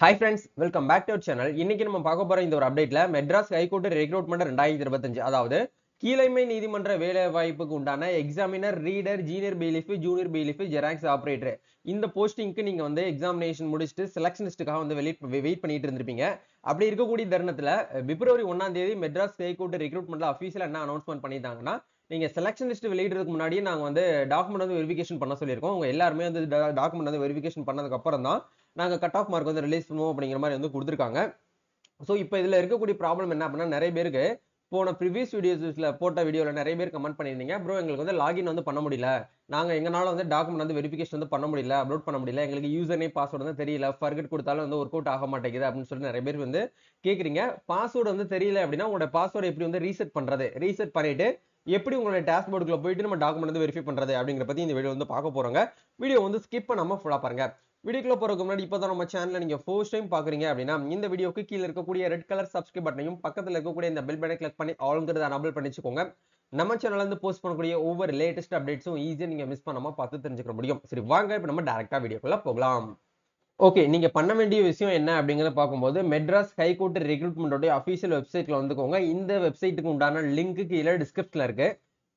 Hi friends, welcome back to our channel. இன்னைக்கு நம்ம பார்க்க போற இந்த ஒரு அப்டேட்ல மெட்ராஸ் ஹைகோர்ட் ரெக்ரூட்மெண்ட் 2025 அதாவது கீழைமை நீதிமன்ற வேலை வாய்ப்புக்கு உண்டான examiner, reader, junior பெயிலிஃப், junior பெயிலிஃப், xerox operator இந்த போஸ்டிங்க்கு நீங்க வந்து எக்ஸாமினேஷன் முடிச்சிட்டு செலக்ஷன் லிஸ்ட்டுக்காக வந்து வெயிட் பண்ணிட்டு இருந்திருப்பீங்க. அப்படி இருக்கக்கூடிய தருணத்துல பிப்ரவரி 1ஆம் தேதி மெட்ராஸ் ஹைகோர்ட் ரெக்ரூட்மெண்ட்ல அஃபீஷியலா என்ன அனௌன்ஸ்மெண்ட் பண்ணிட்டாங்கன்னா, நீங்க செலக்ஷன் லிஸ்ட் வெளியிடுறதுக்கு முன்னாடியே நாங்க வந்து டாக்குமெண்ட் வந்து வெரிஃபிகேஷன் பண்ண சொல்லியிருக்கோம். உங்க எல்லாருமே வந்து டாக்குமெண்ட் வந்து வெரிஃபிகேஷன் பண்ணதுக்கு அப்புறம் தான் நாங்க கட் ஆஃப் மார்க் வந்து ரிலீஸ் பண்ணுவோம் அப்படிங்கிற மாதிரி வந்து கொடுத்துருக்காங்க. ஸோ இப்போ இதுல இருக்கக்கூடிய ப்ராப்ளம் என்ன அப்படின்னா, நிறைய பேருக்கு போன ப்ரீவியஸ் வீடியோஸ்ல போட்ட வீடியோல நிறைய பேர் கமெண்ட் பண்ணியிருந்தீங்க, ப்ரோ எங்களுக்கு வந்து லாகின் வந்து பண்ண முடியல, நாங்க எங்கனால வந்து டாக்குமெண்ட் வந்து வெரிஃபிகேஷன் வந்து பண்ண முடியல, அப்லோட் பண்ண முடியல, எங்களுக்கு யூசர் நேம் பாஸ்வேர்டு வந்து தெரியல, ஃபர்கெட் கொடுத்தாலும் வந்து ஒர்க் அவுட் ஆக மாட்டேங்குது அப்படின்னு சொல்லி நிறைய பேர் வந்து கேக்குறீங்க. பாஸ்வேர்டு வந்து தெரியல அப்படின்னா உங்களோட பாஸ்வேர்டு எப்படி வந்து ரீசெட் பண்றது, ரீசெட் பண்ணிட்டு எப்படி உங்களுடைய டேஷ்போர்டுக்குள்ள போயிட்டு நம்ம டாக்குமெண்ட் வந்து வெரிஃபை பண்றது அப்படிங்கிற பத்தி இந்த வீடியோ வந்து பார்க்க போறோங்க. வீடியோ வந்து ஸ்கிப் பண்ணாம ஃபுல்லா பாருங்க. வீடியோக்குள்ள போறதுக்கு முன்னாடி இப்பதான் நம்ம சேனலை நீங்க ஃபர்ஸ்ட் டைம் பாக்குறீங்க அப்படின்னா இந்த வீடியோக்கு கீழே இருக்கக்கூடிய ரெட் கலர் சப்ஸ்கிரைப் பட்டனையும் பக்கத்துல இருக்கக்கூடிய இந்த பெல் பட்டனை கிளிக் பண்ணி ஆல்ங்கிறத எனேபிள் பண்ணி வச்சுக்கோங்க. நம்ம சேனல்ல இருந்து போஸ்ட் பண்ணக்கூடிய ஒவ்வொரு லேட்டஸ்ட் அப்டேட்ஸும் ஈஸியா நீங்க மிஸ் பண்ணாம பார்த்து தெரிஞ்சுக்க முடியும். சரி வாங்க இப்ப நம்ம டைரக்டா வீடியோக்குள்ள போகலாம். ஓகே, நீங்க பண்ண வேண்டிய விஷயம் என்ன அப்படிங்கறத பார்க்கும்போது மெட்ராஸ் ஹைகோர்ட் ரெக்ரூட்மெண்டோட அஃபீஷியல் வெப்சைட்ல வந்துக்கோங்க. இந்த வெப்சைட்டுக்கு உண்டான லிங்க் கீழே டிஸ்கிரிப்ஷன்ல இருக்கு.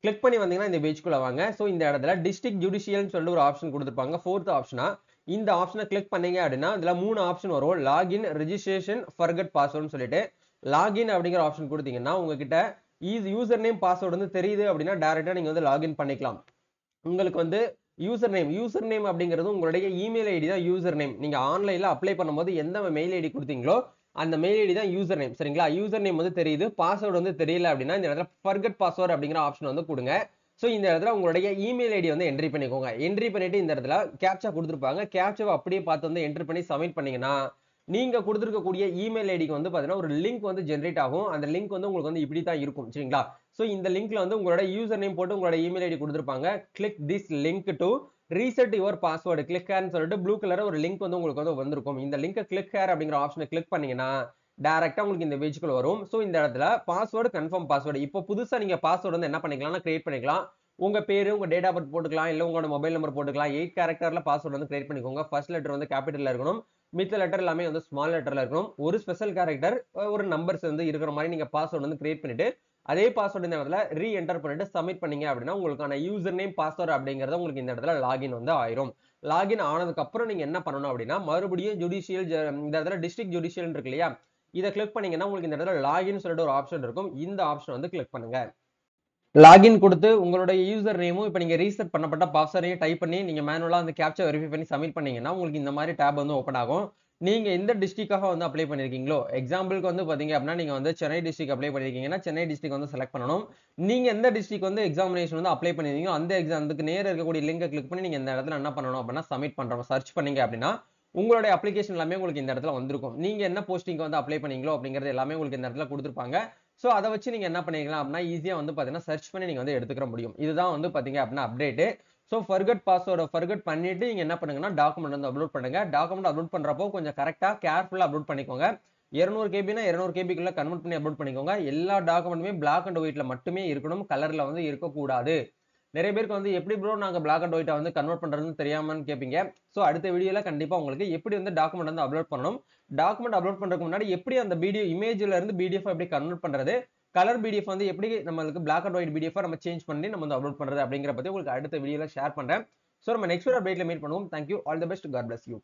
கிளிக் பண்ணி வந்தீங்கன்னா இந்த பேஜ்க்குள்ள வாங்க. ஸோ இந்த இடத்துல டிஸ்ட்ரிக்ட் ஜுடிஷியல்னு சொல்லிட்டு ஒரு ஆப்ஷன் கொடுத்துருப்பாங்க. ஃபோர்த் ஆப்ஷனா இந்த ஆப்ஷனை கிளிக் பண்ணீங்க அப்படின்னா இதுல 3 ஆப்ஷன் வரும். லாகின், ரெஜிஸ்ட்ரேஷன், ஃபர்கெட் பாஸ்வேர்ட்னு சொல்லிட்டு லாகின் அப்படிங்கிற ஆப்ஷன் கொடுத்தீங்கன்னா உங்ககிட்ட யூசர் நேம் பாஸ்வேர்டு வந்து தெரியுது அப்படின்னா டைரக்டா நீங்க வந்து லாகின் பண்ணிக்கலாம். உங்களுக்கு வந்து யூசர் நேம் அப்படிங்கிறது உங்களுடைய இமெயில் ஐடி தான் யூசர் நேம். நீங்க ஆன்லைன்ல அப்ளை பண்ணும்போது எந்த மெயில் ஐடி கொடுத்தீங்களோ அந்த மெயில் ஐடி தான் யூசர் நேம். சரிங்களா? யூசர் நேம் வந்து தெரியுது, பாஸ்வேர்டு வந்து தெரியல அப்படின்னா இந்த இடத்துல ஃபர்கெட் பாஸ்வேர்டு அப்படிங்கிற ஆப்ஷன் வந்து கொடுங்க. சோ இந்த இடத்துல உங்களுடைய இமெயில் ஐடி வந்து என்ட்ரி பண்ணிக்கோங்க. என்ட்ரி பண்ணிட்டு இந்த இடத்துல கேப்சா கொடுத்துருப்பாங்க. கேப்சாவை அப்படியே பார்த்து வந்து என்ட்ரி பண்ணி சப்மிட் பண்ணீங்கன்னா நீங்க கொடுத்திருக்கக்கூடிய இமெயில் ஐடிக்கு வந்து பாத்தீங்கன்னா ஒரு லிங்க் வந்து ஜெனரேட் ஆகும். அந்த லிங்க் வந்து உங்களுக்கு வந்து இப்படி தான் இருக்கும். சரிங்களா? சோ இந்த லிங்க்ல வந்து உங்களோட யூசர் நேம் போட்டு உங்களோட இமெயில் ஐடி கொடுத்திருப்பாங்க. Click this link to reset your password, click ஹேர்னு சொல்லிட்டு ப்ளூ கலர் ஒரு லிங்க் வந்து உங்களுக்கு வந்து வந்திருக்கும். இந்த லிங்கை கிளிக் ஹேர் அப்படிங்கிற ஆப்ஷனை கிளிக் பண்ணீங்கன்னா டைரக்டா உங்களுக்கு இந்த பேஜ்க்குள்ள வரும். சோ இந்த இடத்துல பாஸ்வேர்டு கன்ஃபார்ம் பாஸ்வேர்டு. இப்போ புதுசா நீங்க பாஸ்வேர்டு வந்து என்ன பண்ணிக்கலாம்னா கிரியேட் பண்ணிக்கலாம். உங்க பேரு, உங்க டேட் ஆஃப் பர்த் போட்டுக்கலாம், இல்ல உங்களோட மொபைல் நம்பர் போட்டுக்கலாம். 8 கேரக்டர்ல பாஸ்வேர்டு வந்து கிரியேட் பண்ணிக்கோங்க. ஃபர்ஸ்ட் லெட்டர் வந்து கேபிட்டல்ல இருக்கணும், மித்த லெட்டர் எல்லாமே வந்து ஸ்மால் லெட்டர்ல இருக்கணும். ஒரு ஸ்பெஷல் கேரக்டர், ஒரு நம்பர்ஸ் வந்து இருக்கிற மாதிரி நீங்க பாஸ்வேர்டு வந்து கிரியேட் பண்ணிட்டு அதே பாஸ்வேர்டு இந்த இடத்துல ரீ என்டர் பண்ணிட்டு சப்மிட் பண்ணீங்க அப்படின்னா உங்களுக்கான யூசர் நேம் பாஸ்வேர்டு அப்படிங்கறது உங்களுக்கு இந்த இடத்துல லாகின் வந்து ஆயிரும். லாகின் ஆனதுக்கு அப்புறம் நீங்க என்ன பண்ணணும் அப்படின்னா மறுபடியும் ஜுடிஷியல் இந்த இடத்துல டிஸ்ட்ரிக்ட் ஜுடிஷியல் இருக்கு இல்லையா, இதை கிளிக் பண்ணீங்கன்னா உங்களுக்கு இந்த இடத்துல லாகின் சொல்லிட்டு ஒரு ஆப்ஷன் இருக்கும். இந்த ஆப்ஷன் வந்து கிளிக் பண்ணுங்க. லாகின் கொடுத்து உங்களுடைய யூசர் நேமும் இப்போ நீங்க ரீசெட் பண்ணப்பட்ட பாஸ்வேர்டையும் டைப் பண்ணி நீங்க மேனுவலா அந்த கேப்சா வெரிஃபை பண்ணி சப்மிட் பண்ணீங்கன்னா உங்களுக்கு இந்த மாதிரி டேப் வந்து ஓப்பன் ஆகும். நீங்க எந்த டிஸ்ட்ரிக்டாக வந்து அப்ளை பண்ணிருக்கீங்களோ, எக்ஸாம்பிளுக்கு வந்து பாத்தீங்க அப்படின்னா நீங்க வந்து சென்னை டிஸ்ட்ரிக்ட் அப்ளை பண்ணிருக்கீங்கன்னா சென்னை டிஸ்ட்ரிக்ட் வந்து செலக்ட் பண்ணணும். நீங்க எந்த டிஸ்ட்ரிக்ட் வந்து எக்ஸாமினேஷன் வந்து அப்ளை பண்ணிருக்கீங்களோ அந்த எக்ஸாமுக்கு நேர இருக்கக்கூடிய லிங்கை கிளிக் பண்ணி நீங்க இந்த இடத்துல என்ன பண்ணணும் அப்படின்னா சப்மிட் பண்றோம். சர்ச் பண்ணீங்க அப்படின்னா உங்களுடைய அப்ளிகேஷன் எல்லாமே உங்களுக்கு இந்த இடத்துல வந்திருக்கும். நீங்க என்ன போஸ்டிங் வந்து அப்ளை பண்ணீங்களோ அப்படிங்கிறது எல்லாமே உங்களுக்கு இந்த இடத்துல கொடுத்துருப்பாங்க. சோ அதை வச்சு நீங்க என்ன பண்ணிக்கலாம் அப்படின்னா ஈஸியா வந்து பாத்தீங்கன்னா சர்ச் பண்ணி நீங்க வந்து எடுத்துக்க முடியும். இதுதான் வந்து பாத்தீங்க அப்படின்னா அப்டேட். சோ ஃபர்கெட் பாஸ்வேர்டை ஃபர்கெட் பண்ணிட்டு நீங்க என்ன பண்ணுங்கன்னா டாக்குமெண்ட் வந்து அப்லோட் பண்ணுங்க. டாக்குமெண்ட் அப்லோட் பண்றப்போ கொஞ்சம் கரெக்டா கேர்ஃபுல்லா அப்லோட் பண்ணிக்கோங்க. 200 கேபினா 200 கேபிக்குள்ள கன்வெர்ட் பண்ணி அப்லோட் பண்ணிக்கோங்க. எல்லா டாக்குமெண்ட்டுமே பிளாக் அண்ட் ஒயிட்ல மட்டுமே இருக்கணும், கலர்ல வந்து இருக்கக்கூடாது. நிறைய பேருக்கு வந்து எப்படி ப்ரோ நாங்க பிளாக் அண்ட் ஒயிட்டா வந்து கன்வெர்ட் பண்றதுன்னு தெரியாமன்னு கேட்பீங்க. சோ அடுத்த வீடியோல கண்டிப்பா உங்களுக்கு எப்படி வந்து டாக்குமெண்ட் வந்து அப்லோட் பண்ணணும், டாக்குமெண்ட் அப்லோட் பண்றதுக்கு முன்னாடி எப்படி அந்த வீடியோ இமேஜ்ல இருந்து பிடிஎஃப் எப்படி கன்வெர்ட் பண்றது, கலர் பிடிஎஃப் வந்து எப்படி நம்மளுக்கு பிளாக் அண்ட் ஒயிட் பிடிஎஃப் நம்ம சேஞ்ச் பண்ணி நம்ம வந்து அப்லோட் பண்றது அப்படிங்கிற பத்தி உங்களுக்கு அடுத்த வீடியோல ஷேர் பண்றேன். சோ நம்ம நெக்ஸ்ட் ஒரு அப்டேட்ல மீட் பண்ணுவோம். Thank you, all the best, God bless you.